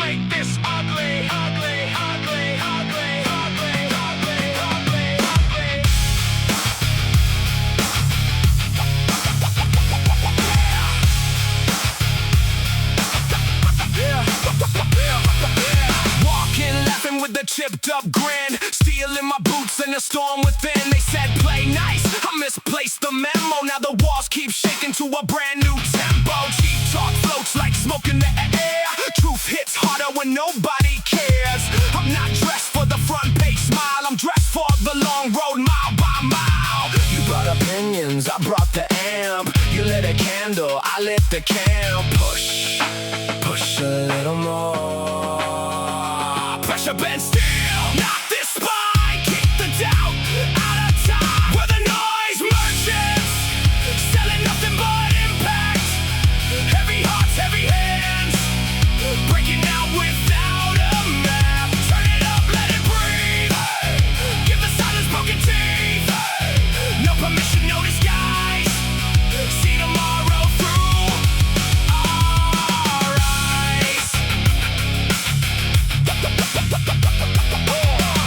make this ugly, ugly, ugly, ugly, ugly, ugly, ugly, ugly. Walking, laughing with a chipped up grin, stealing my boots in the storm within. They said play nice, I misplaced the memo. Now the walls keep shaking to a brand new tempo. Cheap talk floats like smoke in the air. Truth hits harder when nobody cares. I'm not dressed for the front page smile, I'm dressed for the long road mile by mile. You brought opinions, I brought the amp. You lit a candle, I lit the camp. Push, push a little more. Pressure bend still, not this spine. Kick the doubt out of time. We're the noise merchants, selling nothing but impact. Heavy hearts, heavy hands, breaking out without a map. Turn it up, let it breathe. Give the silence broken teeth. No permission, no disguise. See tomorrow through our eyes.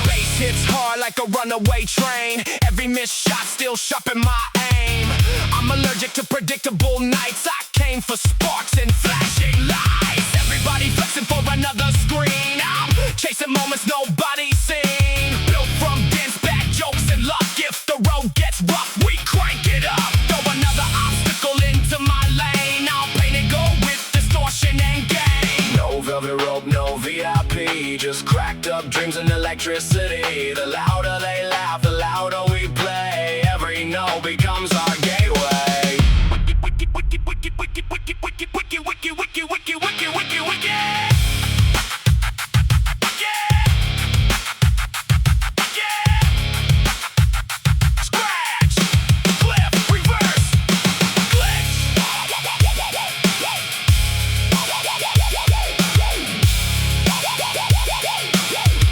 Bass hits hard like a runaway train. Every missed shot still sharpen my aim. I'm allergic to predictable nights. I came for sparks and flashing lights. Everybody flexing for another screen. I'm chasing moments nobody's seen. Built from dense back jokes and luck. If the road gets rough, we crank it up. Throw another obstacle into my lane. I'll paint it gold with distortion and gain. No velvet rope, no VIP. Just cracked up dreams and electricity. The louder they laugh, the louder we play. Every note becomes our gateway. Wiki, wiki, wiki, wiki, wiki, wiki, wiki, wiki, wiki, wiki, wiki, wiki, wiki. Scratch, flip, reverse, glitch.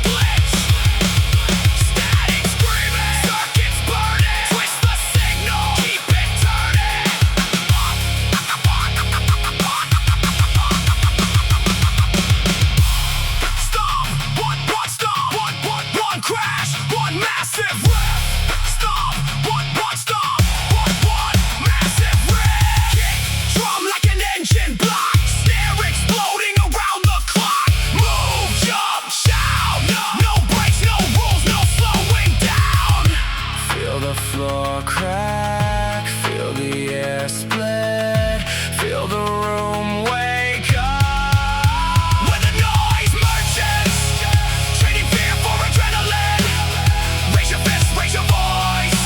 Glitch, static screaming, circuits burning. Twist the signal, keep it turning. Stop, one stop, one crash, one massive riff. Stop, one stop, one massive riff. Kick, drum like an engine block. Snare exploding around the clock. Move, jump, shout. No brakes, no rules, no slowing down. Feel the floor crack, feel the air split, feel the room wake up. We're the noise merchants, trading fear for adrenaline. Raise your fist, raise your voice.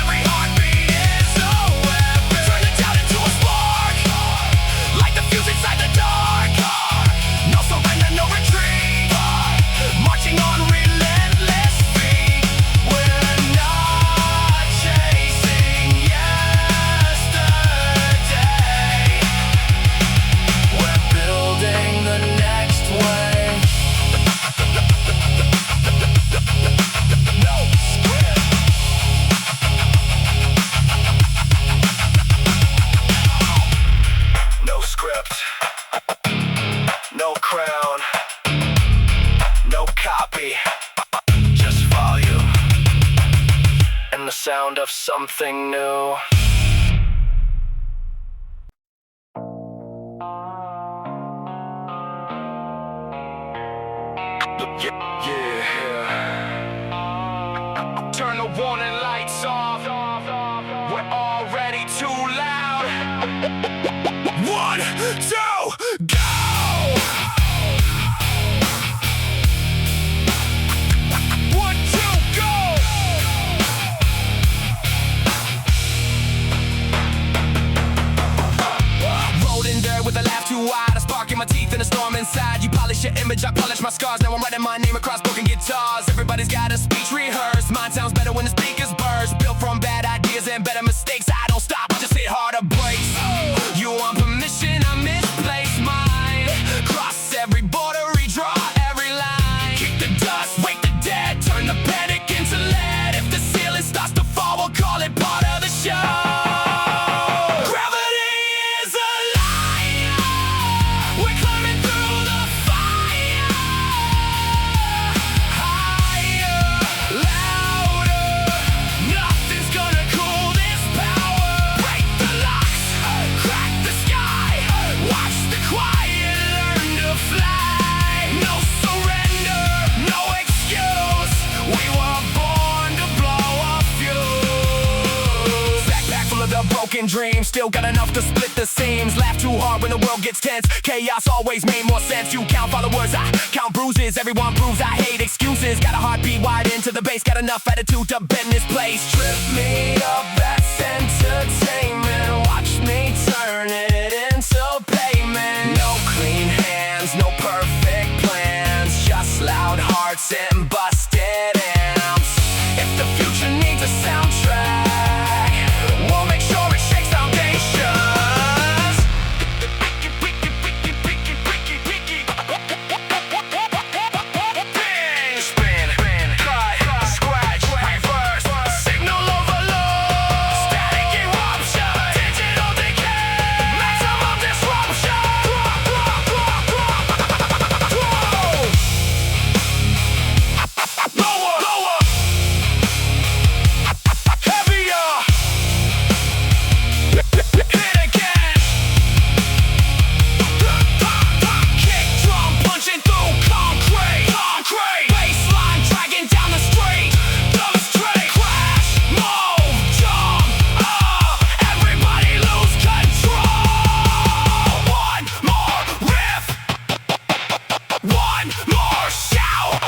Every heartbeat is a weapon. Turn the doubt into a spark, light the fuse inside the dark. No surrender, no retreat. Marching on relentless feet. We're not chasing yesterday. We're building the next wave. No script. No script. No crown. No copy. Just volume. And the sound of something new. Yeah. Turn the warning lights off. We're already too loud. 1, 2, go! One, two, go! Rolled in dirt with a laugh too wide. A spark in my teeth and a storm inside. You polish your image, I polish my scars. Now I'm writing my name across broken guitars. Everybody's got a speech rehearsed. Mine sounds better when the speakers burst. Built from bad ideas and better mistakes. I don't stop, I just hit harder breaks. You want permission, I misplaced mine. Cross every border, redraw every line. Kick the dust, wake the dead, turn the panic into lead. If the ceiling starts to fall, we'll call it part of the show. Gravity is a liar. We're climbing through the fire. broken dreams. Still got enough to split the seams. Laugh too hard when the world gets tense. Chaos always made more sense. You count followers, I count bruises. Everyone proves I hate excuses. Got a heartbeat wide into the bass. Got enough attitude to bend this place. Trip me up, that's entertainment. Watch me turn it into payment. No clean hands, no perfect plans. Just loud hearts and busted amps. If the future needs a soundtrack, we'll make sure it shakes foundations. Spin, cut, scratch, reverse, signal overload, static eruption, digital decay, maximum disruption. Lower, lower, heavier. Hit again. Kick drum punching through concrete. Baseline dragging down the street. Those straight. Crash, move, jump. Everybody lose control. One more riff. One more shout.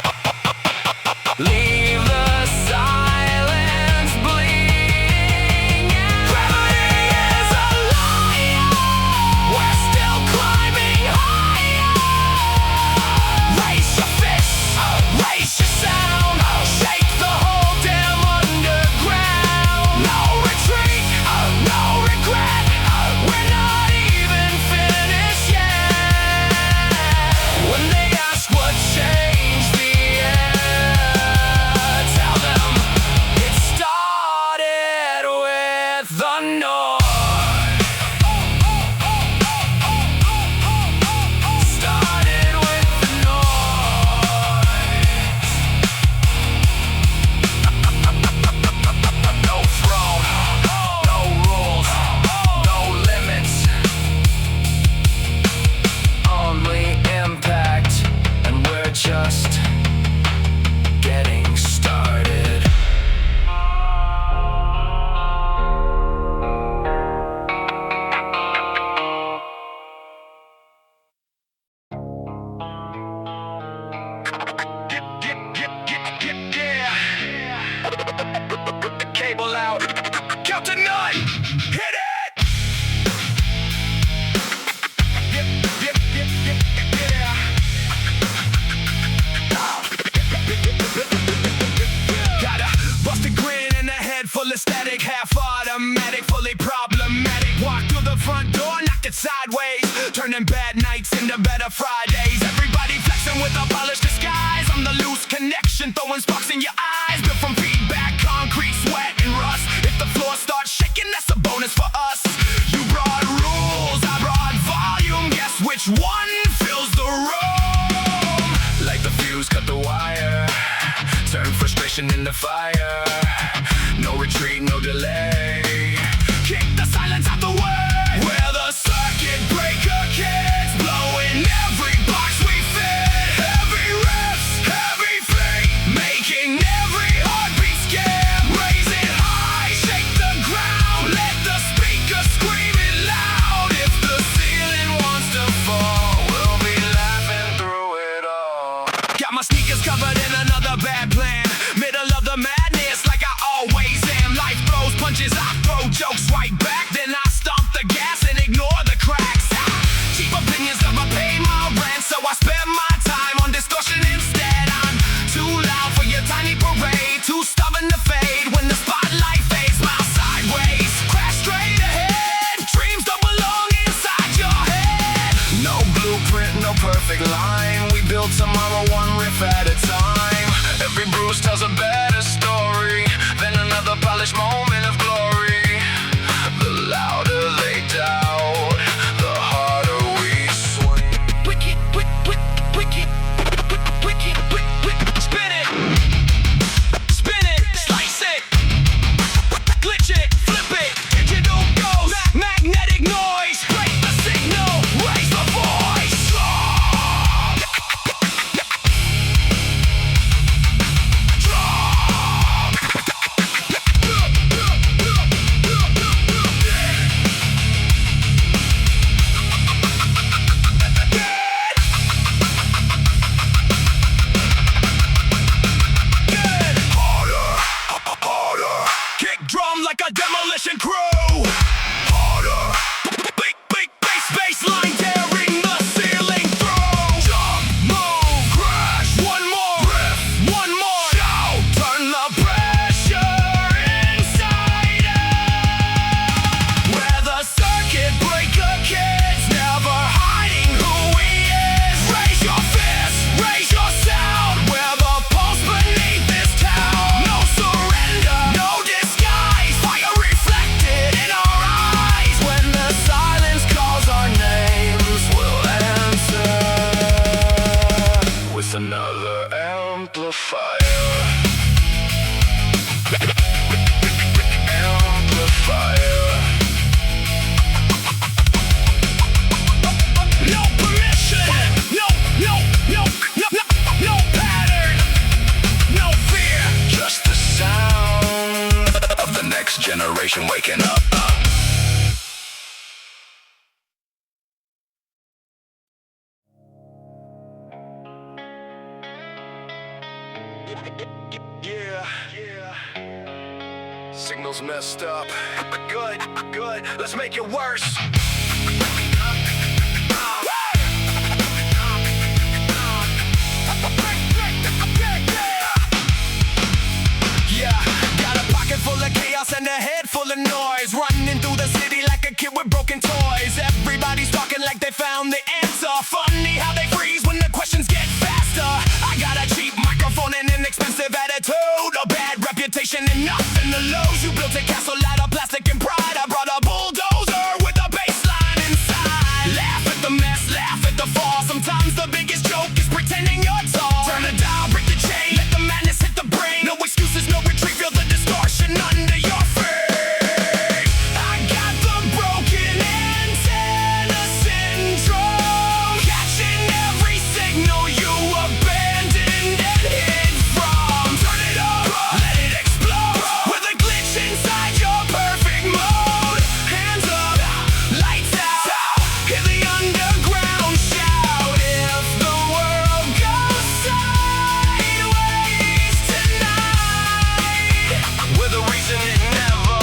Leave the silence bleeding. Gravity is a liar. We're still climbing higher. Raise your fists, raise your sound. Shake the whole damn underground. No retreat, no regret. We're not even finished yet. When they ask what changed the air, tell them it started with the noise. Started with the noise. No throne, no rules, no limits. Only impact, and we're just getting started. Cable out. Count to 9. Hit it. Got a busted grin and a head full of static. Half automatic, fully problematic. Walk through the front door, knock it sideways. Turning bad nights into better Fridays. Everybody flexing with a polished disguise. I'm the loose connection, throwing sparks in your eyes. Built from feedback, concrete, sweat, and rust. If the floor starts shaking, that's a bonus for us. You brought rules, I brought volume. Guess which one fills the room? Like the fuse, cut the wire. Turn frustration into fire. No retreat, no delay. Kick the silence out the way. We're the circuit breaker kids, blowing every box we fit. Heavy riffs, heavy feet, making every heartbeat scared. Raise it high, shake the ground, let the speaker scream it loud. If the ceiling wants to fall, we'll be laughing through it all. Got my sneakers covered in another bad plan. Middle of the madness, like I always am. Life throws punches, I throw jokes right back. Then I stomp the gas and ignore the cracks. Cheap opinions never pay my rent, so I spend my time on distortion instead. I'm too loud for your tiny parade, too stubborn to fade. When the spotlight fades, smile sideways, crash straight ahead. Dreams don't belong inside your head. No blueprint, no perfect line. We build tomorrow one riff at a time. Every bruise tells a better story than another polished moment of glory. The louder they doubt, the harder we swing. Wicked, wicked, wicked, wicked, wicked. Spin it, slice it, glitch it, flip it. Digital ghost, magnetic noise. Break the signal, raise the voice. Drum. nation waking up. Yeah. Signal's messed up. Good. Let's make it worse. Full of chaos and a head full of noise, running through the city like a kid with broken toys. Everybody's talking like they found the answer. Funny how they freeze when the questions get faster. I got a cheap microphone and an expensive attitude, a bad reputation and nothing to lose. You built a castle out of plastic and pride. I brought a bulldozer with a baseline inside. Laugh at the mess, laugh at the fall. Sometimes the biggest joke is pretending you're tall. Turn the dial, break the chain, let the madness hit the brain. No excuses, no retreat, feel the distortion under your face. I got the broken antenna syndrome, catching every signal you abandoned and hid from. Turn it up, let it explode, with a glitch inside your perfect mode. Hands up, lights out, hear the underground shout. If the world goes sideways tonight, with a reason it never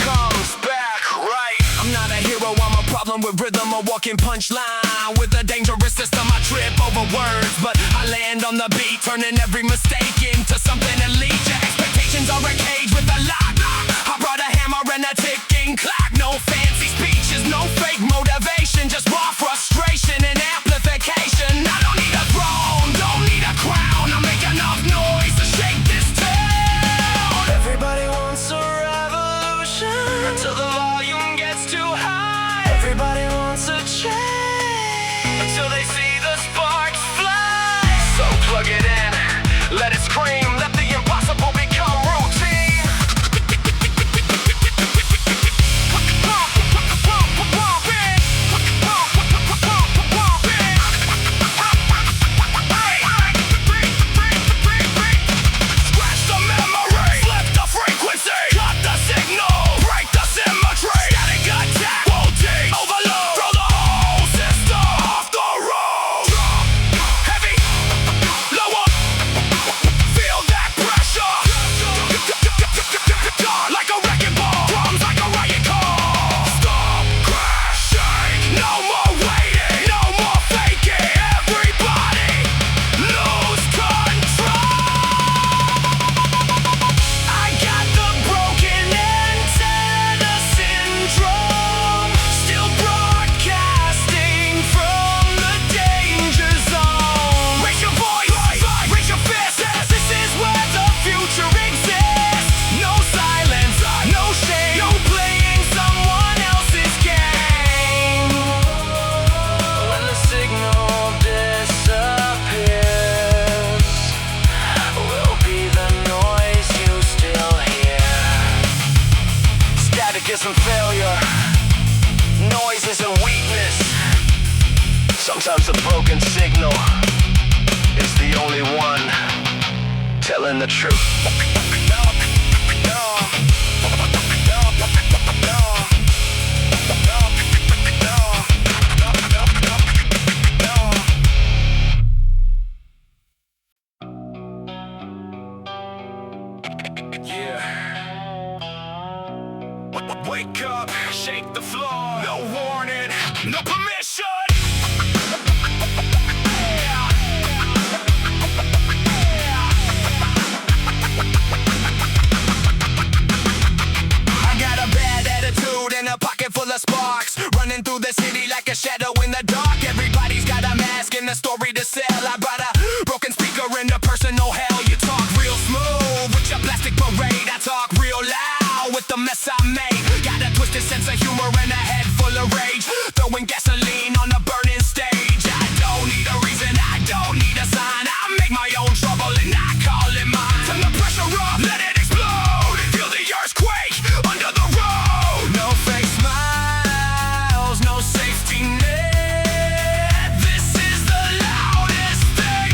comes back right. I'm not a hero, I'm a problem with rhythm, a walking punchline. With a dangerous system, I trip over words, but I land on the beat, turning every mistake into something elite. Your expectations are a cage with a lock. I brought a hammer and a ticking clock. No fancy speeches, no fake motivation, just raw frustration and amplification. I don't need a throne, don't need a crown. I make enough noise to shake this town. Everybody wants a revolution until the volume gets too high. Everybody wants a change until they see the sparks fly. So plug it in, let it scream, let the impossible become routine. Scratch the memory, flip the frequency, cut the signal, break the symmetry. Static attack, voltage overload, throw the whole system off the road. Heavy, lower, feel that pressure. Like a wrecking ball, drums like a riot call. Stop crashing, no more waiting, no more faking. Everybody lose control. I got the broken antenna syndrome, still broadcasting from the danger zone. Raise your voice, raise your fist. This is where the future exists. No silence, no shame, no playing someone else's game. When the signal disappears, will be the noise you still hear. Static isn't failure, noise isn't weakness. Sometimes a broken signal is the only one telling the truth. Yeah. Wake up, shake the floor. No warning, no permission. I got a bad attitude and a pocket full of sparks, running through the city like a shadow in the dark. Everybody's got a mask and a story to sell. I brought a broken speaker and a personal hell. You talk real smooth with your plastic parade. I talk real loud with the mess I made. Got a twisted sense of humor and a head full of rage, throwing gasoline on a burning stage. I don't need a reason, I don't need a sign. I make my own trouble and I call it mine. Turn the pressure up, let it explode. Feel the earthquake under the road. No fake smiles, no safety net. This is the loudest thing.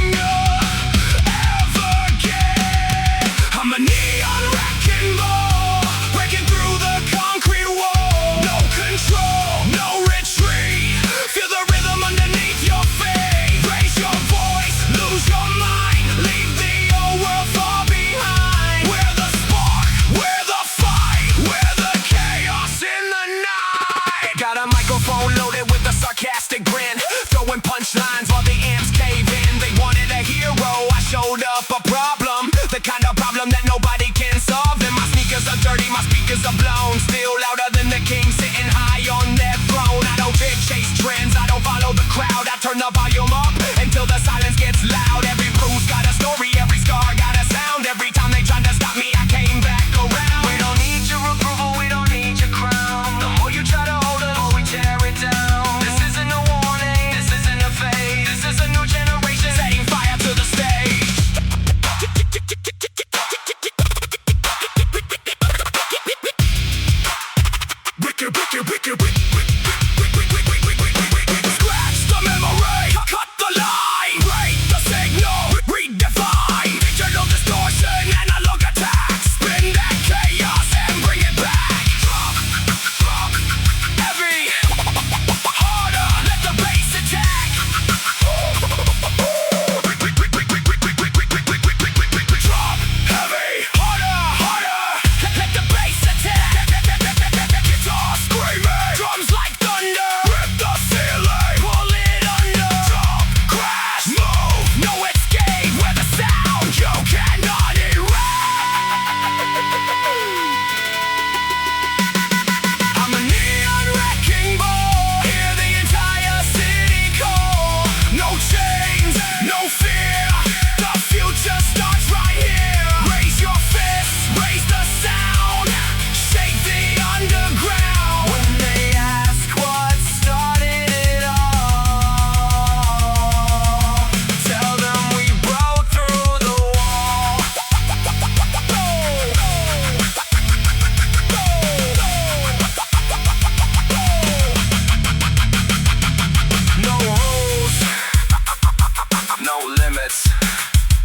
no limits.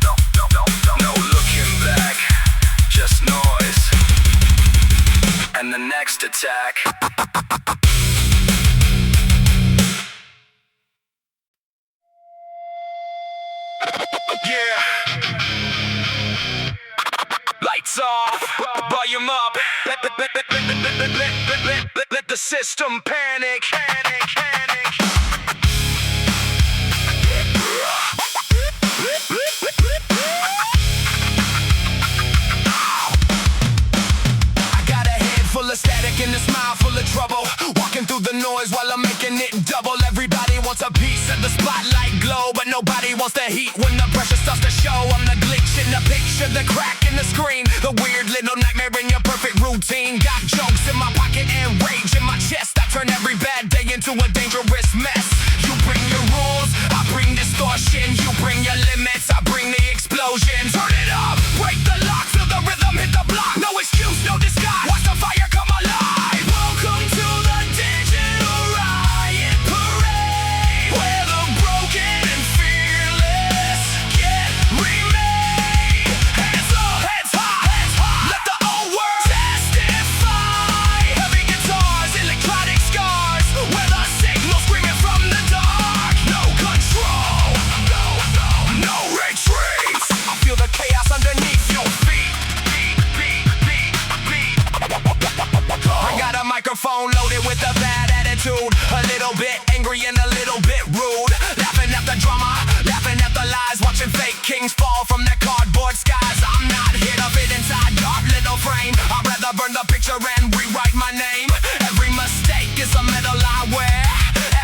No looking back, just noise. And the next attack. Yeah. Lights off, volume up. Let the system panic. Full of static and a smile full of trouble. Walking through the noise while I'm making it double. Everybody wants a piece of the spotlight glow, but nobody wants the heat when the pressure starts to show. I'm the glitch in the picture, the crack in the screen, the weird little nightmare in your perfect routine. Got jokes in my pocket and rage in my chest. I turn every bad day into a dangerous mess. You bring your rules, I bring distortion. You bring your limits, I bring the explosion. Turn it up, break the lock, feel the rhythm hit the block. No excuse, no disguise. Watch the fire come alive. Welcome to the digital riot parade, where the broken and fearless get remade. Hands up, hands high, let the old world testify. Heavy guitars, electronic scars, where the signal screaming from the dark. No control, no retreat. I feel the chaos underneath your feet. I got a microphone loaded with a bad attitude, a little bit angry and a little bit rude. Laughing at the drama, laughing at the lies, watching fake kings fall from their cardboard skies. I'm not here to fit inside dark little frame. I'd rather burn the picture and rewrite my name. Every mistake is a medal I wear.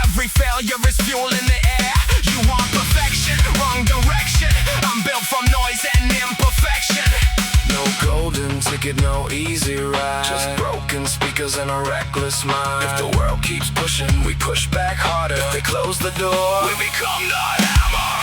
Every failure is fuel in the air. You want perfection, wrong direction. I'm built from noise and imperfection. No golden ticket, no easy ride. Just broken speakers and a reckless mind. If the world keeps pushing, we push back harder. If they close the door, we become the hammer.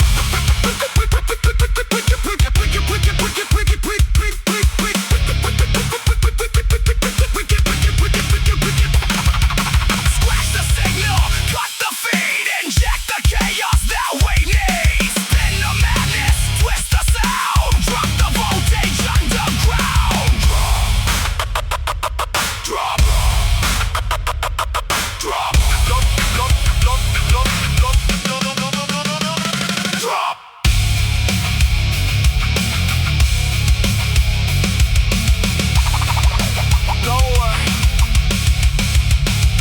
Squash the signal, cut the feed, inject the chaos that we need. Spin the madness, twist the sound, drop the voltage underground. Drop.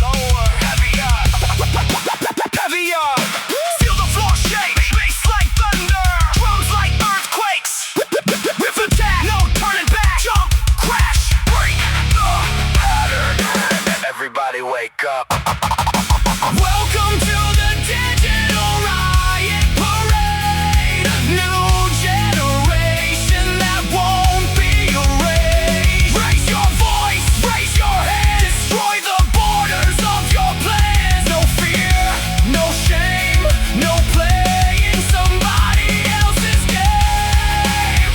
Lower, heavier. Feel the floor shake, bass like thunder, drums like earthquakes. Riff attack, no turning back, jump, crash, break the pattern. Everybody wake up. Welcome to the digital riot parade. New generation that won't be erased. Raise your voice, raise your hand, destroy the borders of your plans. No fear, no shame, no playing somebody else's game.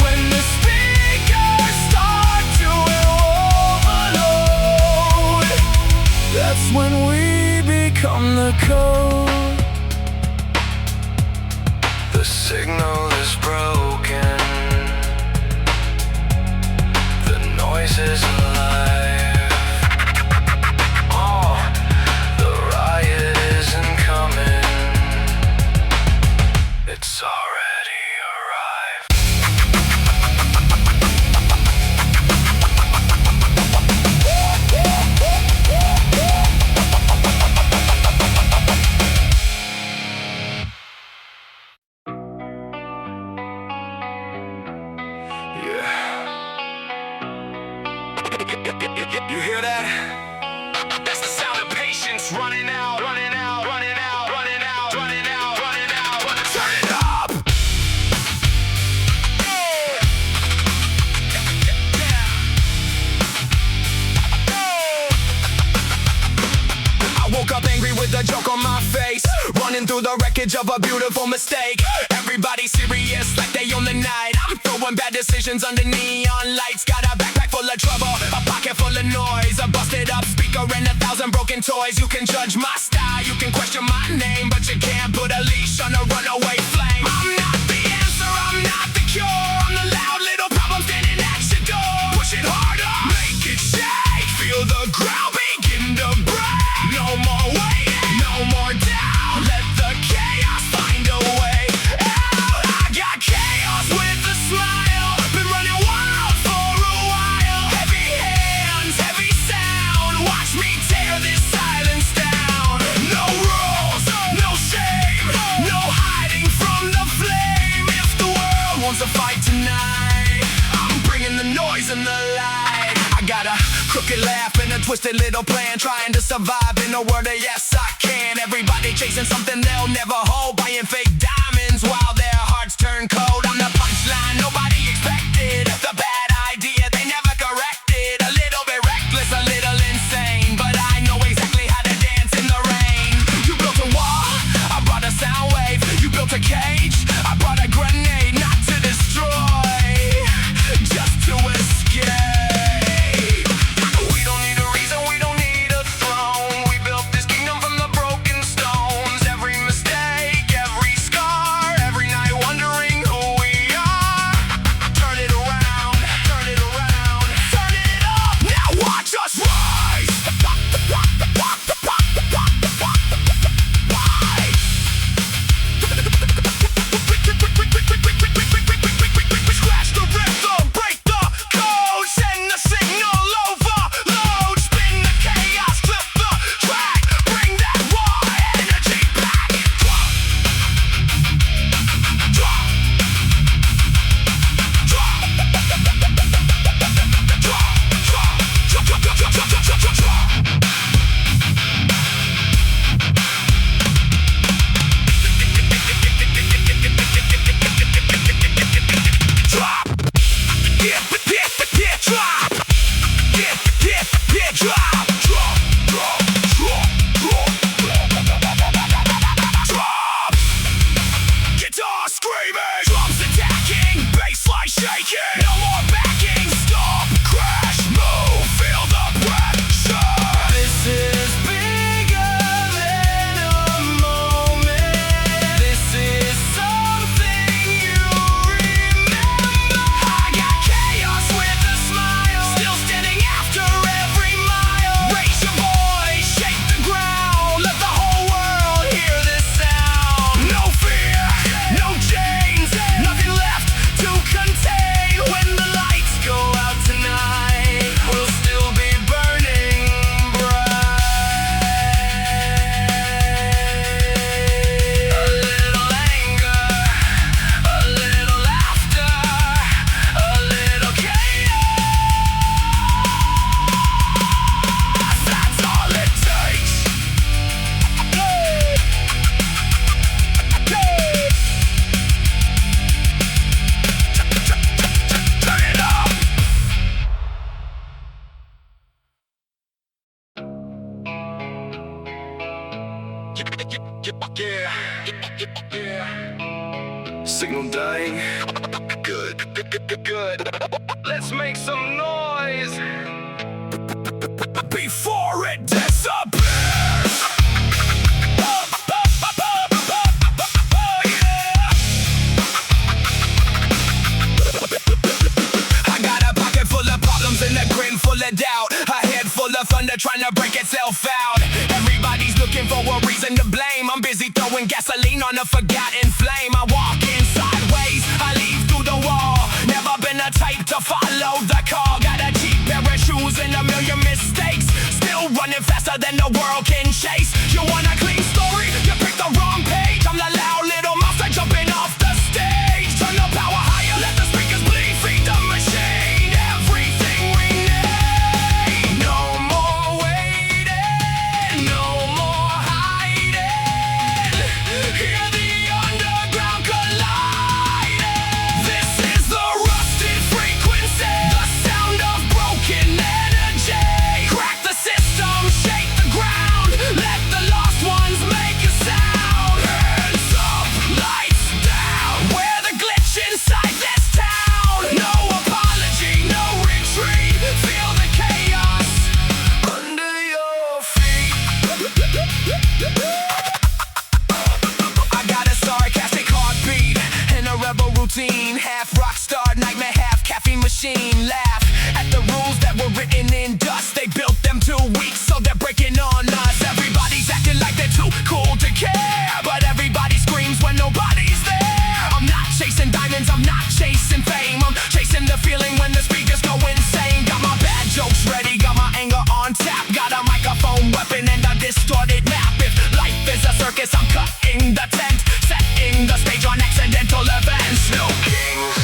When the speakers start to overload, that's when we become the code. The signal is broken, the noise is alive. Oh, the riot isn't coming, it's already arrived. You hear that? That's the sound of patience running out, running out, running out, running out, running out, running out. Turn it up. I woke up angry with a joke on my face, running through the wreckage of a beautiful mistake. Everybody serious like they own the night. I'm throwing bad decisions under neon lights. Got a backpack full of trouble, a pocket full of noise, a busted up speaker and 1,000 broken toys. You can judge my style, you can question my name, but you can't put a leash on a runaway flame. I'm wants to fight tonight? I'm bringing the noise and the light. I got a crooked laugh and a twisted little plan, trying to survive in a world of yes I can. Everybody chasing something they'll never hold, buying fake diamonds while their hearts turn cold. I'm the punchline nobody expected, the bad idea they never corrected. A little bit reckless, a little insane, but I know exactly how to dance in the rain. You built a wall, I brought a sound wave. You built a cage, I brought a grenade. Not to destroy, just to escape. We don't need a reason, we don't need a throne. We built this kingdom from the broken stones. Every mistake, every scar, every night wondering who we are. Turn it around, turn it around, turn it up. Now watch us rise. Scratch the rhythm, break the code, send the signal overload, spin the chaos, flip the track, bring that raw energy back. Drop, drop, drop, guitar screaming, drums attacking, bassline shaking. No more backing, stop, crash, move, feel the pressure. This is bigger than a moment. This is something you remember. I got chaos with a smile, still standing after every mile. Raise your voice, shake the ground, let the whole world hear this sound. No fear, no chains, nothing left to contain. When the lights go out tonight, we'll still be burning bright. A little anger, a little laughter, a little chaos. That's all it takes. Turn it up. Yeah. Signal dying. Good. Let's make some noise before it disappears. I got a pocket full of problems and a grin full of doubt, a head full of thunder trying to break itself out. Everybody's looking for a reason to blame. I'm busy throwing gasoline on a forgotten flame. I walk in sideways, I leave through the wall. Never been the type to follow the call. Got a cheap pair of shoes and a million mistakes, still running faster than the world can chase. You want a clean story? You picked the wrong page. I'm the loud little monster jumping off the stage. Turn the power higher, let the speakers bleed, feed the machine everything we need. No more waiting, no more hiding. Hear the underground colliding. This is the rusted frequency, the sound of broken energy. Crack the system, shake the ground, let the lost ones make a sound. Hands up, lights down, we're the glitch inside this town. No apology, no retreat, feel the chaos under your feet. I got a sarcastic heartbeat and a rebel routine, half rock star nightmare, half caffeine machine. Laugh at the rules that were written in dust. They built them too weak, so they're breaking on us. Everybody's acting like they're too cool to care, but everybody screams when nobody's there. I'm not chasing diamonds, I'm not chasing fame. I'm chasing the feeling when the speakers go insane. Got my bad jokes ready, got my anger on tap, got a microphone weapon and a distorted map. If life is a circus, I'm cutting the tent, setting the stage on accidental events. No kings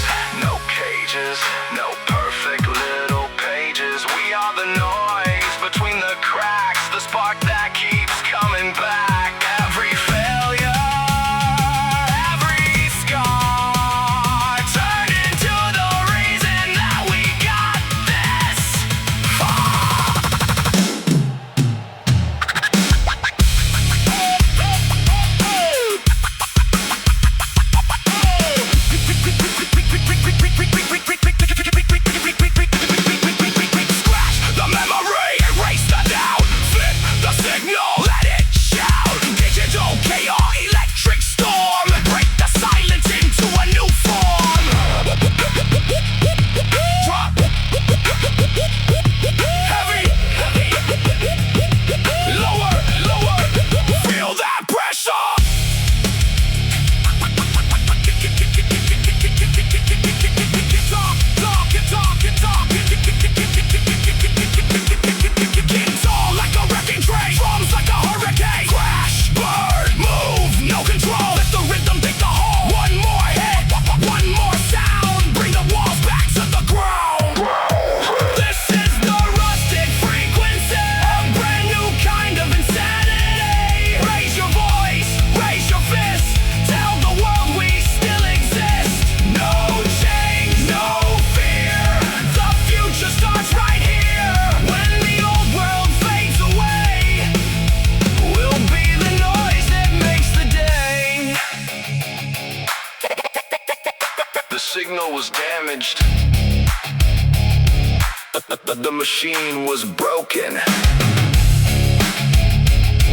The signal was damaged. The machine was broken.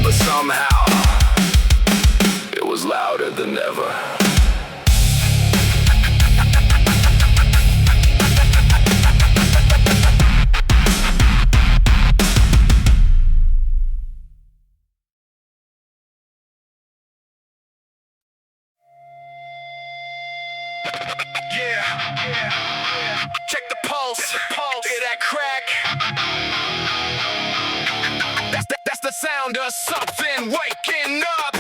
But somehow, it was louder than ever. Yeah. Check the pulse. Hear that crack? That's the sound of something waking up.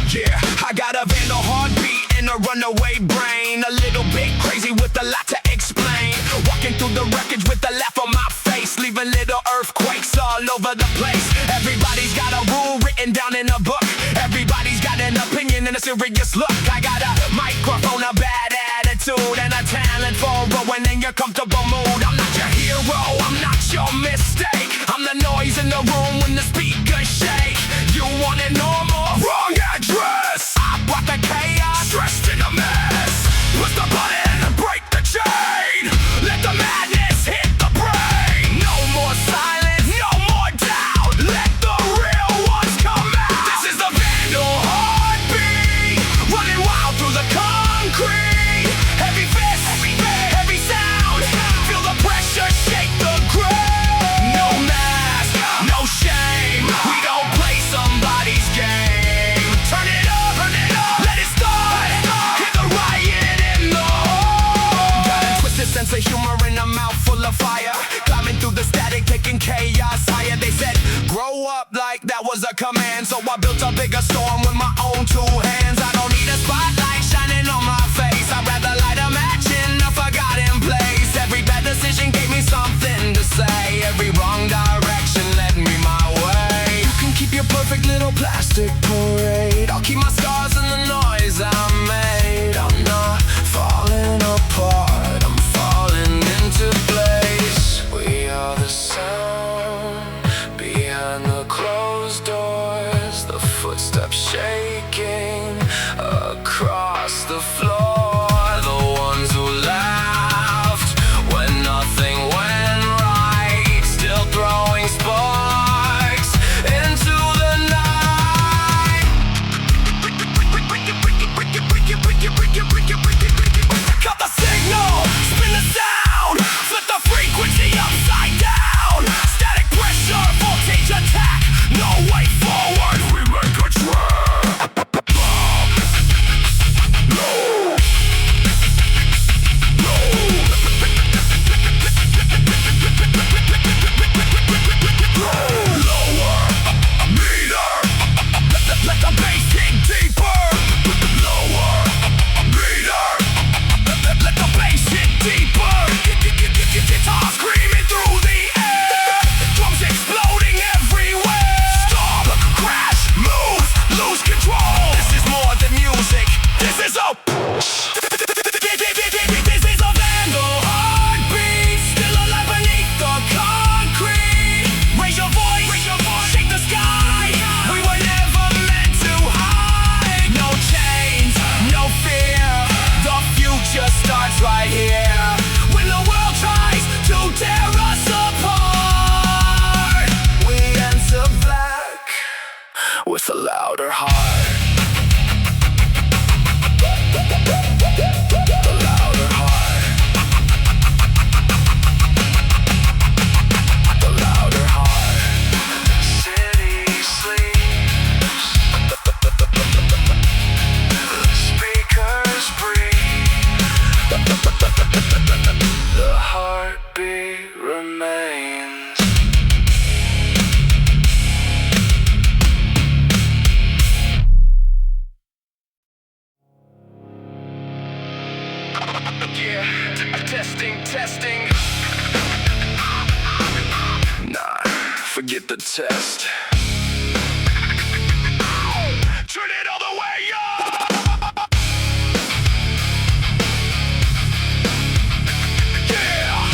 Yeah, I got a vandal heartbeat and a runaway brain. A little bit crazy with a lot to explain. Walking through the wreckage with a laugh on my face, leaving little earthquakes all over the place. Everybody's got a rule written down in a book. Everybody's got an opinion and a serious look. I got a microphone, a bad attitude, and a talent for rowing in your comfortable mood. I'm not your hero, I'm not your mistake. I'm the noise in the room when the speakers shake. You want it normal? Wrong address. I brought the chaos, stressed in a mess. Push the button, break the chain. Let the madness hit the brain. No more silence, no more doubt. Let the real ones come out. This is the vandal heartbeat, running wild through the concrete. Heavy fist, heavy sound. Feel the pressure shake the ground. No mask, no shame. We don't play somebody's game. Turn it up, let it start. Hear the riot in the heart. Got a twisted sense of humor in a mouth full of fire. Climbing through the static, taking chaos higher. They said, grow up like that was a command. So I built a bigger storm with my own two hands. I don't need a spotlight shining on my face. I'd rather light a match in a forgotten place. Every bad decision gave me something to say. Every wrong direction led me my way. You can keep your perfect little plastic parade. I'll keep my scars and the noise I made. I'm not falling apart, I'm falling into place. We are the sound behind the closed doors. The footsteps shaking across the floor. The ones who laughed when nothing went right, still throwing sparks into the night. Cut the signal, spin the sound, flip the frequency upside down. Static pressure, voltage attack, no way forward, we make a track. Let the bass hit deeper. Lower meter. Let the bass hit deeper. Guitar screaming through the air. Drums exploding everywhere. Stop, crash, move, lose control. This is more than music. This is a this is a vandal heartbeat, still alive beneath the concrete. Raise your voice, shake the sky. We were never meant to hide. No chains, no fear. The future starts right here. When the world tries to tear us apart, we enter black with a louder heart. The louder heart. The louder heart. City sleeps. Speakers breathe. The heartbeat remains. Yeah, testing. Nah, forget the test. Turn it all the way up. Yeah.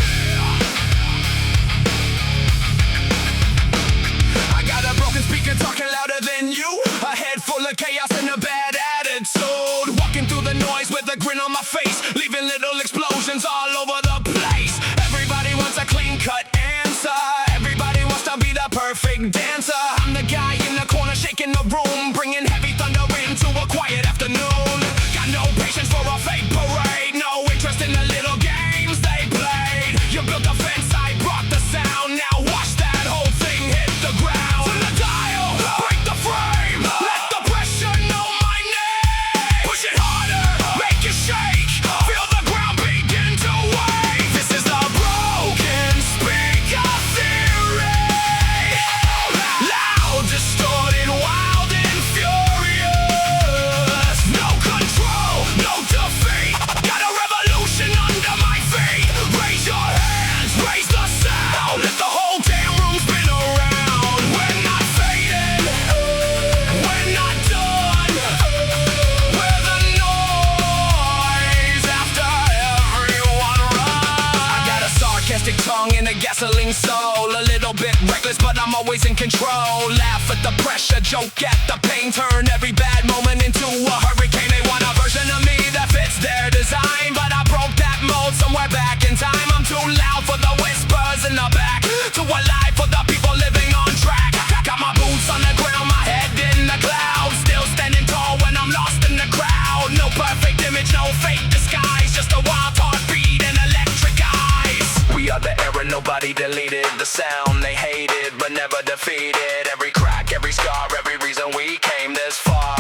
young soul, a little bit reckless, but I'm always in control. Laugh at the pressure, joke at the pain, turn every bad moment into a hurricane. They want a version of me that fits their design, but I broke that mold somewhere back in time. I'm too loud for the whispers in the back, too alive for the people living on track. Got my boots on the ground, my head in the clouds, still standing tall when I'm lost in the crowd. No perfect image, no fake disguise, just a wild heartbeat and electric eyes. We are the era nobody deleted, the sound they hated but never defeated. Every crack, every scar, every reason we came this far.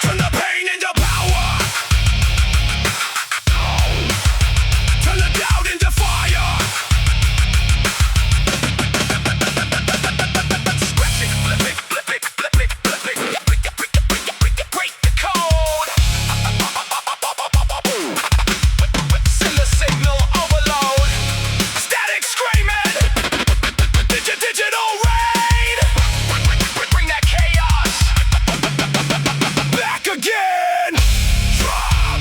Turn the pain into power, turn the doubt into fire. Scratch it, flip it, flip it, flip it, flip it, break the code. Send the signal overload, static screaming, digital rain. Bring that chaos back again. Drop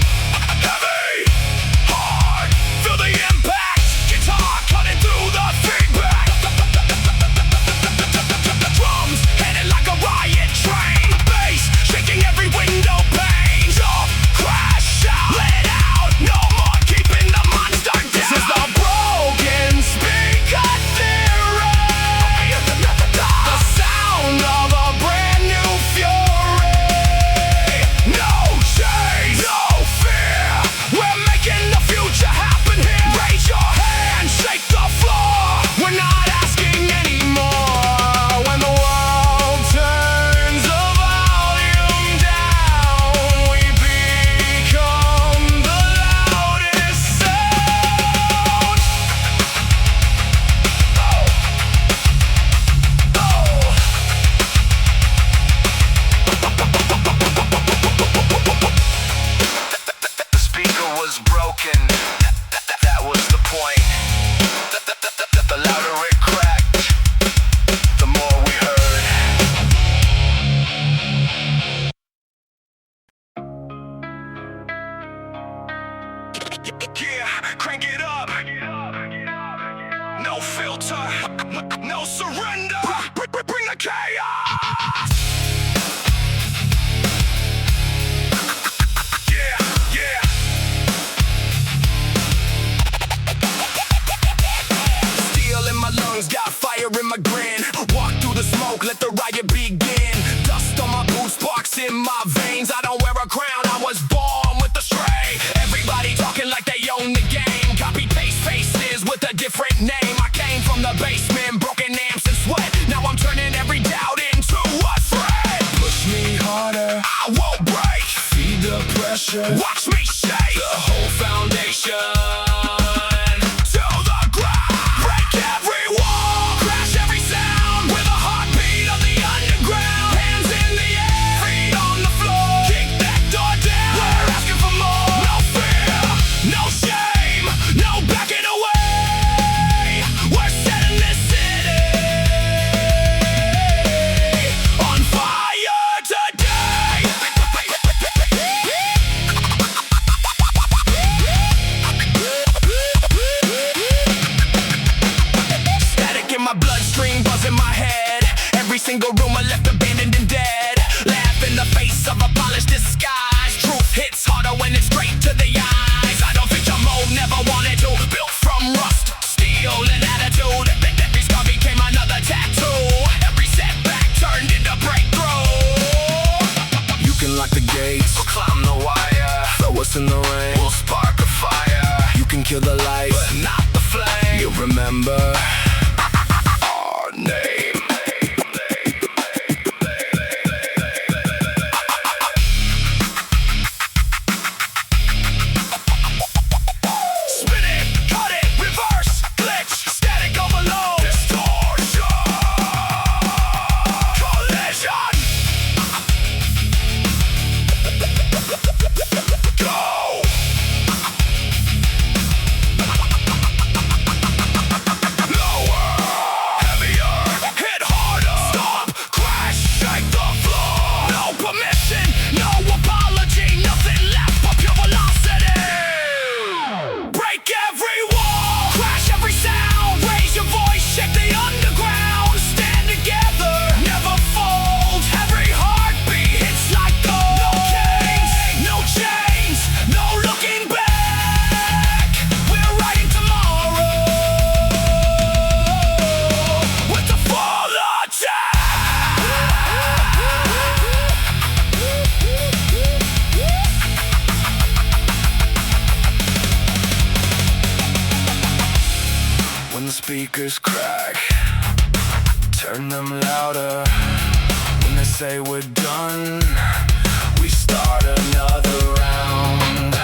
heavy, hard, feel the impact. Guitar cutting through the feedback. Drums headed like a riot train, bass shaking every window pane. Jump, crash out, let out, no more keeping the monster down. This is the broken speaker theory, the sound of a brand new fury. No shame, no fear, we're making the future happen here. Raise your hand, shake the floor, we're not asking anymore. When the world turns the volume down, we become the loudest sound. The speaker was broken, that was the point. The louder it cracked, the more we heard. Yeah, crank it up. No filter, no surrender. Bring the chaos. Yeah, yeah. Steel in my lungs, got fire in my grin. Walk through the smoke, let the riot begin. Dust on my boots, sparks in my veins. I don't wear a crown, I was born with the stray. Everybody talking like they own the game. Copy paste faces with a different name. I came from the basement, broken amps and sweat. Now I'm turning every doubt into a threat. Push me harder, I won't break. Feed the pressure, watch me shake the whole foundation to the ground. Break every wall, crash every sound with a heartbeat of the underground. Hands in the air, feet on the floor, kick that door down. We're asking for more. No fear, no shame, no backing away. We're setting this city on fire today. Static in my bloodstream, buzz in my head. Every single room I left abandoned and dead. Laugh in the face of a polished disguise. Truth hits harder when it's straight to the eyes. I don't fit your mold, never wanted to. Built from rust, steel and attitude. Every scar became another tattoo. Every setback turned into breakthrough. You can lock the gates or climb the wire. Throw us in the rain, we'll spark a fire. You can kill the light, but not the flame. You'll remember our name. Spin it, cut it, reverse, glitch, step the speakers crack, turn them louder. When they say we're done, we start another round.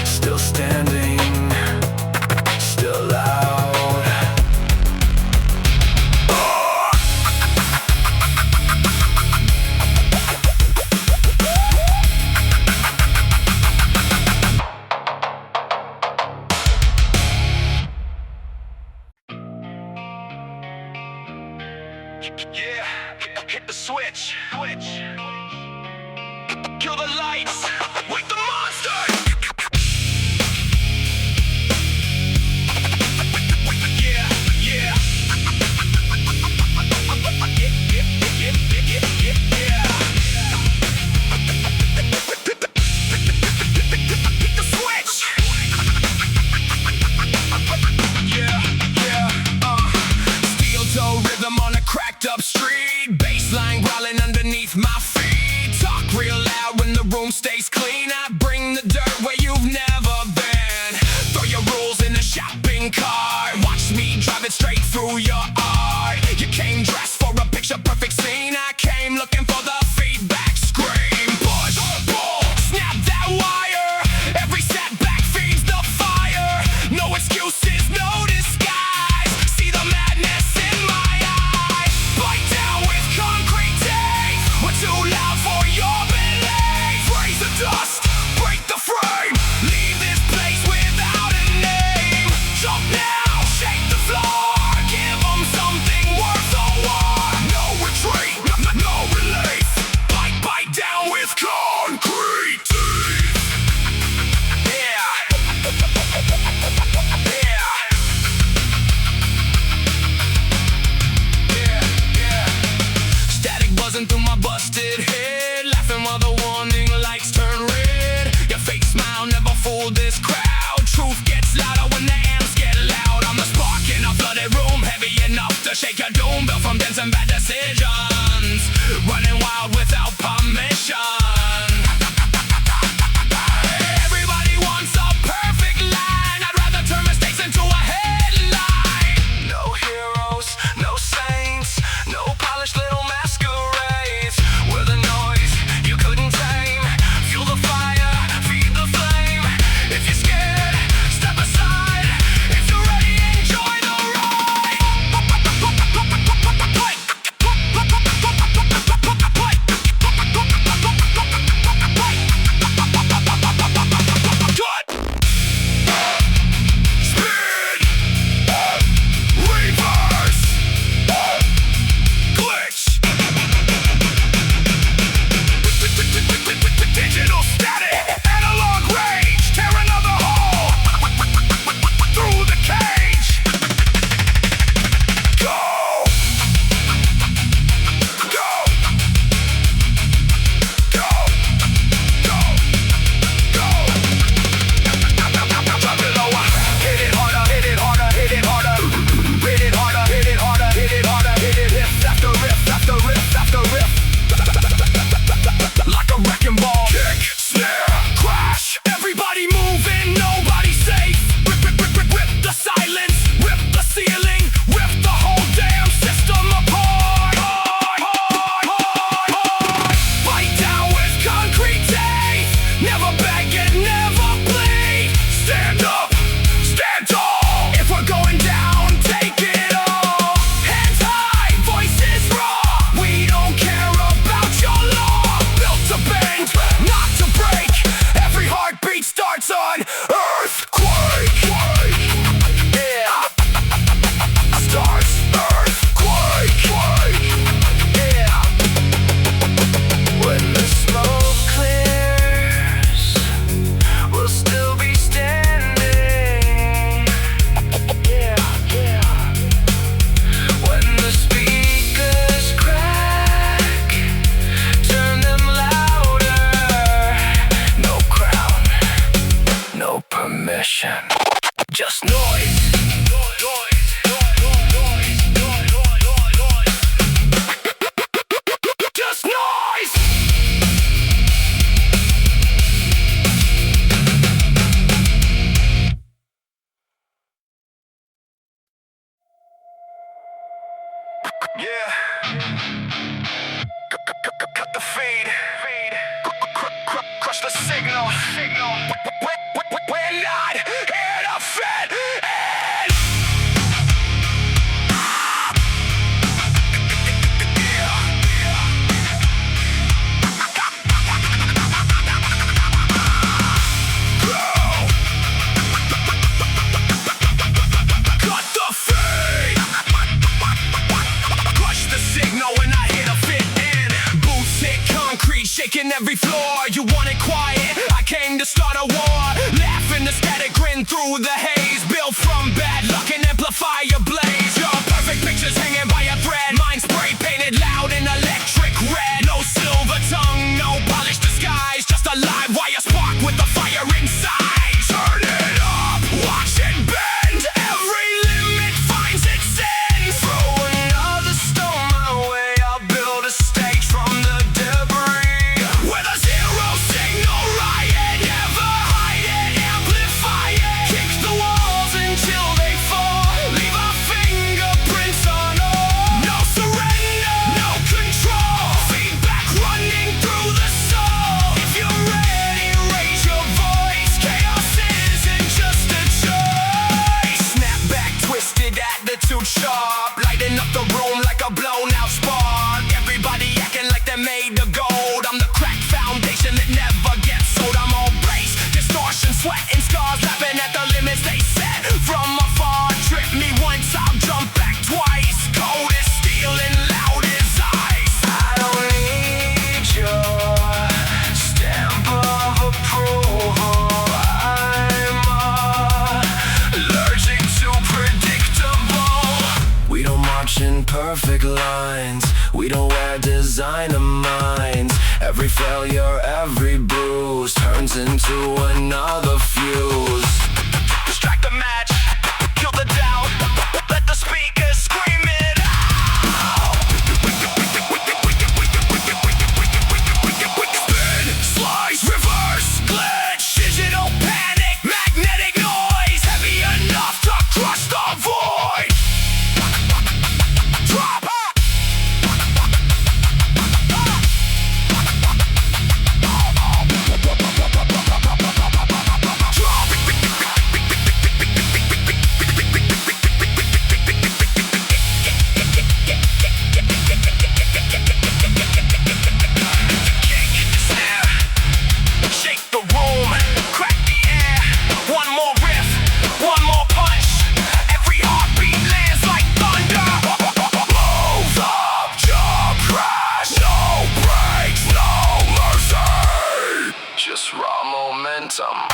Still standing, still loud. Yeah, hit the switch. Kill the lights, wake the monster. Yeah, yeah. Hit the switch. Yeah, steel toe rhythm on a cracked up street, bassline growling underneath my feet. Talk real loud when the room stays clean. Yeah. Cut the feed. Crush the signal. We're not here to fit in. Cut the feed. Crush the signal when I hit a fit in. Boots hit concrete, shaking every floor. You want it quiet? I came to start a war. Laughing the static grin through the haze. Built from bad luck and amplify your blaze. Your perfect pictures hanging by a thread. Mine spray painted loud in electric red. No silver tongue, no polished disguise. Just a live wire spark with the fire inside. Turn it up, watch it bend. Every limit finds its end. Throw another stone my way. I'll build a stage from the debris. With a zero signal riot. Never hide it, amplify it. Kick the walls until they fall. Leave our fingerprints on all. No surrender, no control. Feedback running through the soul. If you're ready, raise your voice. Chaos isn't just a choice. Snap back, twisted attitude sharp. Lighting up the room like a blown out spark. Everybody acting like they're made of gold. I'm the cracked foundation that never gets sold. I'm all bass, distortion, sweat and scars. Laughing at the limits they set from afar. Trip me once, I'll jump back twice. Cold as steel and loud as ice. I don't need your stamp of approval. I'm allergic to predictable. We don't march in perfect lines. We don't wear designer minds. Every failure, every bruise turns into another fuse. Strike the match, kill the doubt. Let the speakers scream it out. Spin, slice, reverse, glitch. Digital panic, magnetic noise. Heavy enough to crush the void. Drop. Shake the room, crack the air. One more riff, one more punch. Every heartbeat lands like thunder. Move up, jump, crash. No brakes, no mercy. Just raw momentum.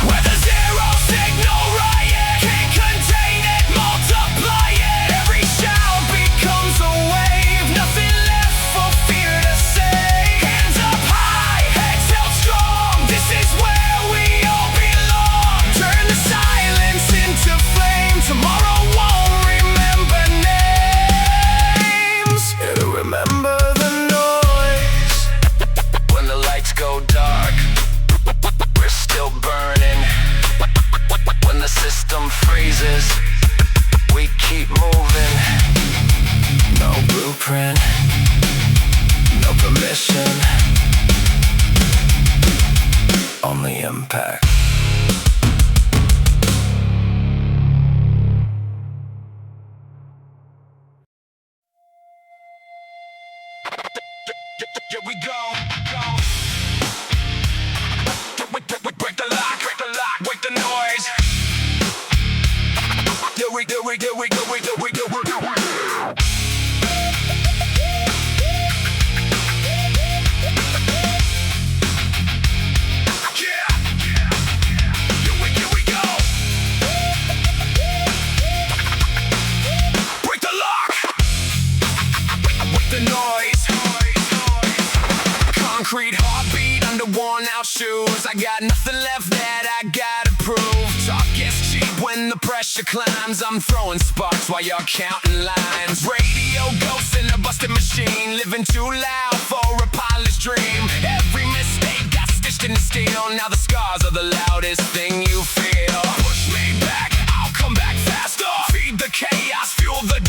With a zero signal riot, can't contain it, multiply it. Every shout becomes a wave. Nothing left for fear to say. Hands up high, heads held strong. This is where we all belong. Turn the silence into flame. Tomorrow won't remember names. It'll remember the noise. When the lights go dark, we're still burning. When the system freezes, we keep moving. No blueprint, no permission, only impact. Here we go. Break the lock, wake the noise. Here we go. Here we go. Break the lock. Wake the noise. Concrete heartbeat under worn out shoes. I got nothing left that I gotta prove. Talk gets cheap when the pressure climbs. I'm throwing sparks while you're counting lines. Radio ghosts in a busted machine, living too loud for a polished dream. Every mistake got stitched in steel. Now the scars are the loudest thing you feel. Push me back, I'll come back faster. Feed the chaos, fuel the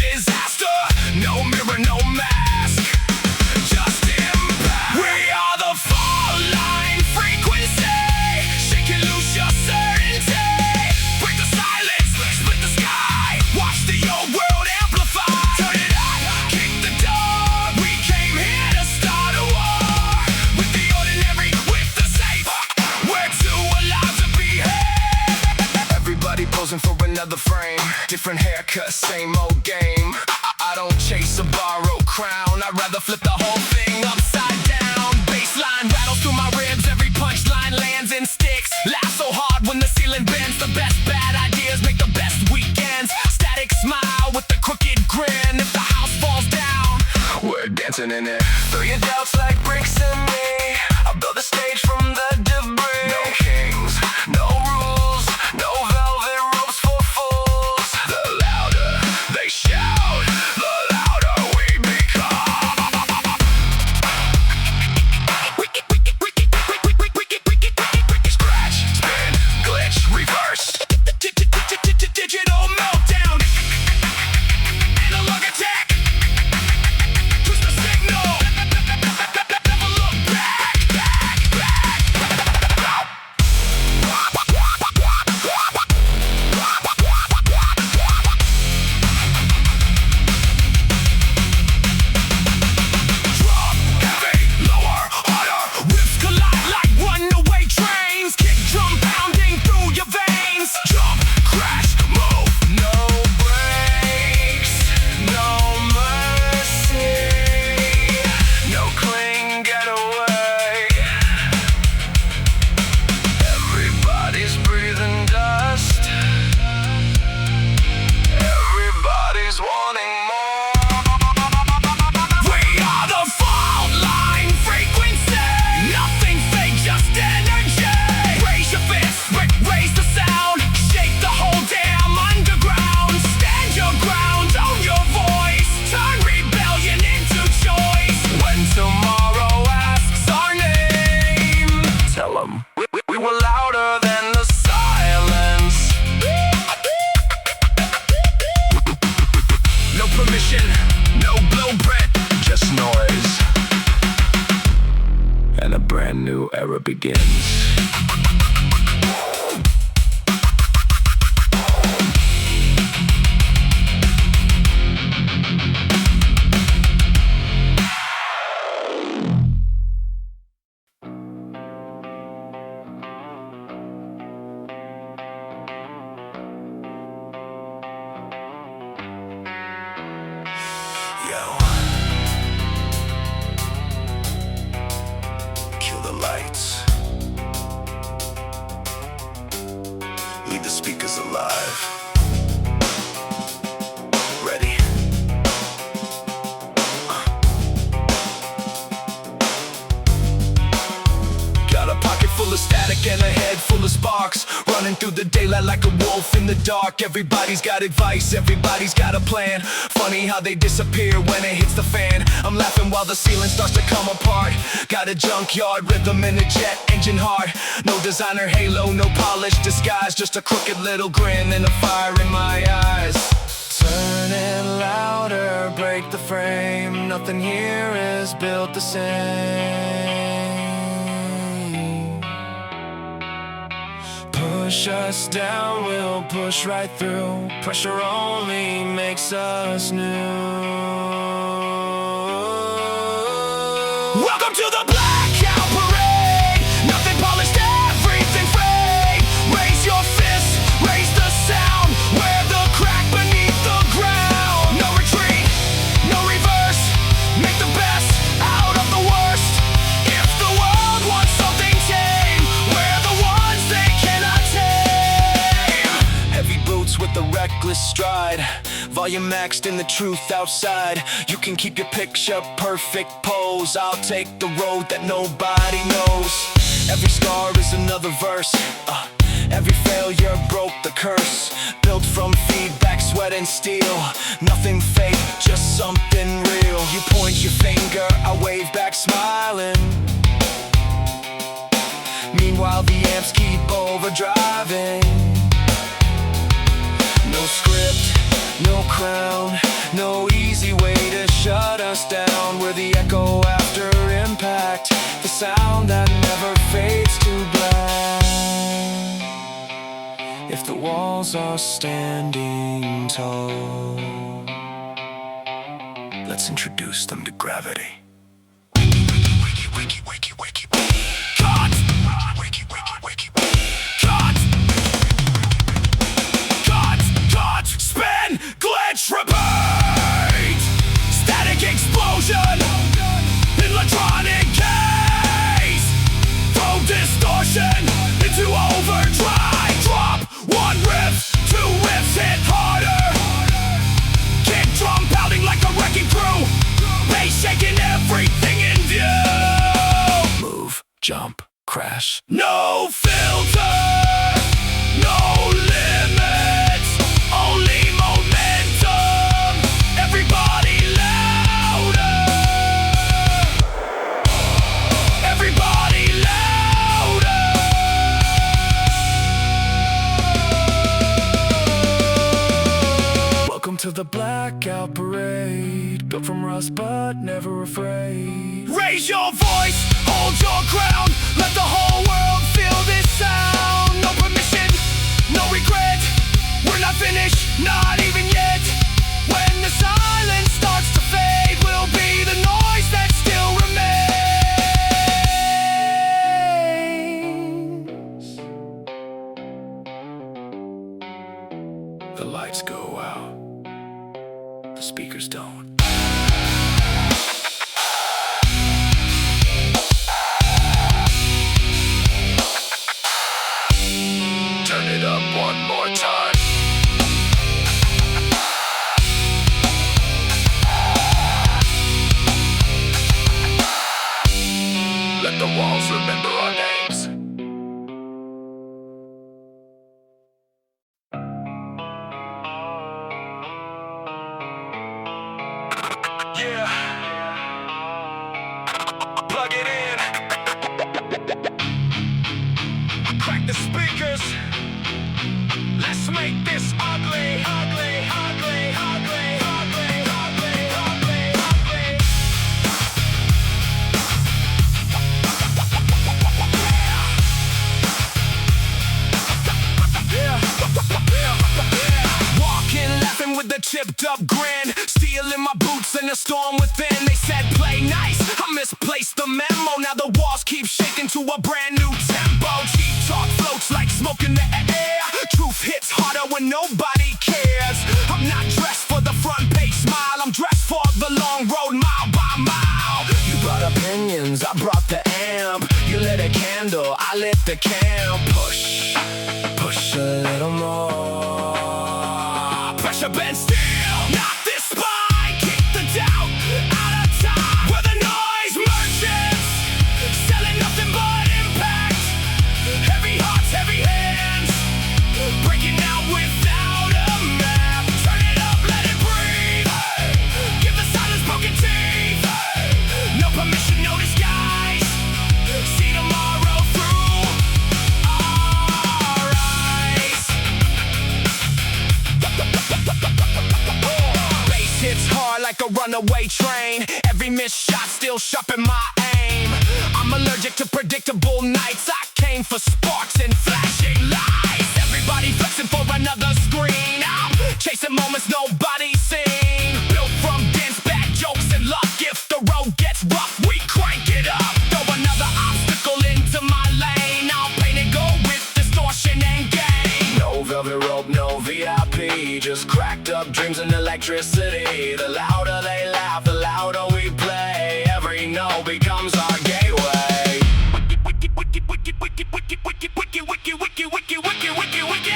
for another frame. Different haircut, same old game. I don't chase a borrowed crown. I'd rather flip the whole thing upside down. Baseline rattles through my ribs. Every punchline lands and sticks. Laugh so hard when the ceiling bends. The best bad ideas make the best weekends. Static smile with the crooked grin. If the house falls down, we're dancing in it. Throw your doubts like bricks in me. I'll build a stage from the debris. No kings, no rules, no velvet ropes for fools. The louder they shout, the louder we become. Scratch, spin, glitch, reverse. Digital meltdown. Analog attack. Twist the signal. Never look back, back, back. Drop, heavy, lower, harder. Whips collide like runaway trains. Kick drum pounding through your veins. Jump, crash, move, no brakes, no mercy, no clean getaway. Everybody's breathing dust. Everybody's wanting more. We are the fault line frequency. Nothing fake, just energy. Raise your fist, raise the sound. Shake the whole damn underground. Stand your ground, own your voice. Turn rebellion into choice. When tomorrow asks our name, tell 'em we were louder than the silence. No permission, no blueprint, just noise. And a brand new era begins. Yo. Kill the lights. Leave the speakers alive. Ready? Got a pocket full of static and a head full of sparks. Running through the daylight like a wolf in the dark. Everybody's got advice, everybody's got a plan. Funny how they disappear when it hits the fan. I'm laughing while the ceiling starts to come apart. Got a junkyard rhythm and a jet engine heart. No designer halo, no polished disguise. Just a crooked little grin and a fire in my eyes. Turn it louder, break the frame. Nothing here is built the same. Push us down, we'll push right through. Pressure only makes us new. Welcome to the blackout parade. Nothing polished, everything fake. Raise your fists, raise the sound. Wear the crack beneath the ground. No retreat, no reverse. Make the best out of the worst. If the world wants something tame, we're the ones they cannot tame. Heavy boots with a reckless stride. Volume maxed and the truth outside. You can keep your picture perfect pose. I'll take the road that nobody knows. Every scar is another verse. Every failure broke the curse. Built from feedback, sweat and steel. Nothing fake, just something real. You point your finger, I wave back smiling. Meanwhile the amps keep overdriving. No script, no crown, no easy way to shut us down. We're the echo after impact, the sound that never fades to black. If the walls are standing tall, let's introduce them to gravity. Wakey, wakey, wakey, wakey, wakey. Cut! Wakey, wakey, wakey, wakey. Cut! Cut! to the blackout parade, built from rust but never afraid. Raise your voice, hold your ground, let the whole world feel this sound. No permission, no regret, we're not finished, not even yet. When the silence starts to fade, we'll be the noise that still remains. The lights go out, the speakers don't. Turn it up one more time. Let the walls remember our names. Yeah. Plug it in. Crack the speakers. Let's make this ugly, ugly, ugly, ugly, ugly, ugly, ugly, ugly. Walking, laughing with a chipped up grin, stealing my boots in the storm within. They said play nice, I misplaced the memo. Now the walls keep shaking to a brand new tempo. Cheap talk floats like smoke in the air. Truth hits harder when nobody cares. I'm not dressed for the front page smile, I'm dressed for the long road mile by mile. You brought opinions, I brought the amp. You lit a candle, I lit the camp. Push, push a little more. Pressure bend still, not this spine. Kick the doubt out of time. We're the noise merchants, selling nothing but impact. Heavy hearts, heavy hands, breaking out without a map. Turn it up, let it breathe. Give the silence broken teeth. No permission, no disguise. See tomorrow through our eyes. Bass hits hard like a runaway train. Every missed shot still sharpen my aim. I'm allergic to predictable nights. I came for sparks and flashing lights. Everybody flexing for another screen. I'm chasing moments nobody's seen. Built from dense bad jokes and luck. If the road gets rough, we crank it up. Throw another obstacle into my lane. I'll paint it gold with distortion and gain. No velvet rope, no VIP, just cracked up dreams and electricity. The louder they laugh, the louder we play. Every note becomes our gateway. Wiki, wiki, wiki, wiki, wiki, wiki, wiki, wiki, wiki, wiki, wiki, wiki, wiki.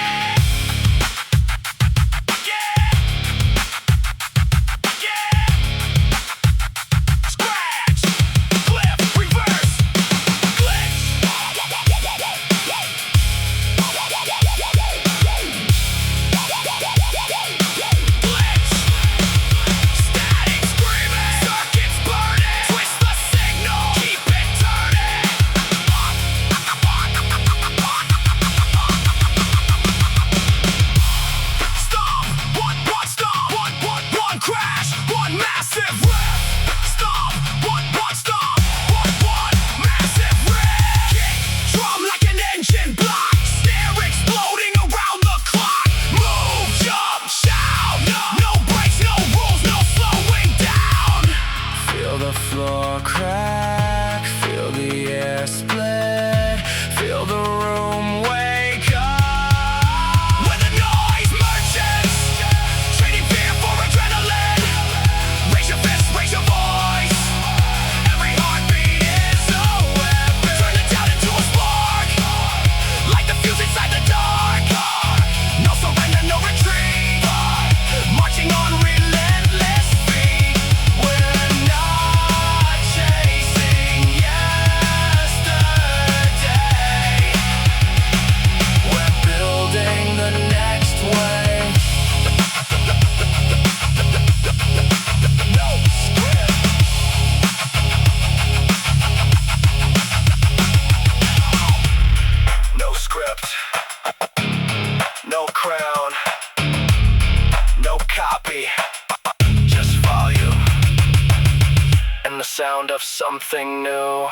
sound of something new.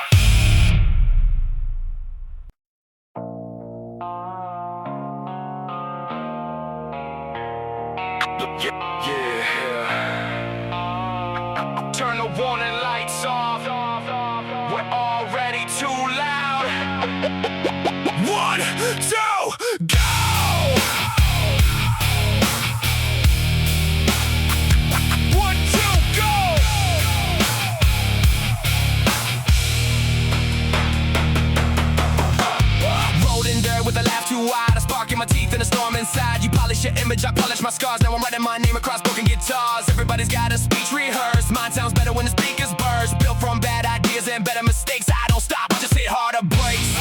Yeah. Turn the warning lights off. We're already too loud. 1, 2, go! With a laugh too wide, a spark in my teeth and a storm inside. You polish your image, I polish my scars. Now I'm writing my name across broken guitars. Everybody's got a speech rehearsed. Mine sounds better when the speakers burst. Built from bad ideas and better mistakes. I don't stop, I just hit harder breaks.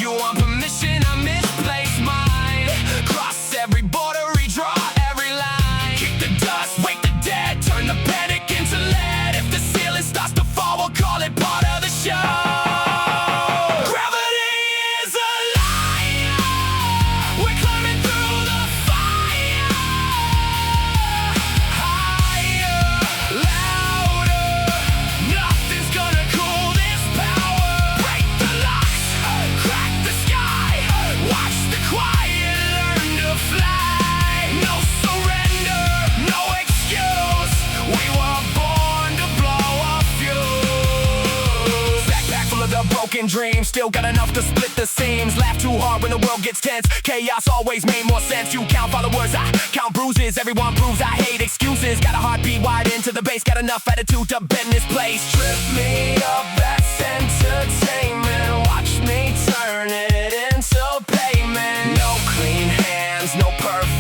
You want permission, I misplace mine. Cross every border, redraw every line. Kick the dust, wake the dead, turn the panic into lead. If the ceiling starts to fall, we'll call it part of the show. Dreams, still got enough to split the seams. Laugh too hard when the world gets tense. Chaos always made more sense. You count followers, I count bruises. Everyone proves I hate excuses. Got a heartbeat wide into the bass. Got enough attitude to bend this place. Trip me up, that's entertainment. Watch me turn it into payment. No clean hands, no perfect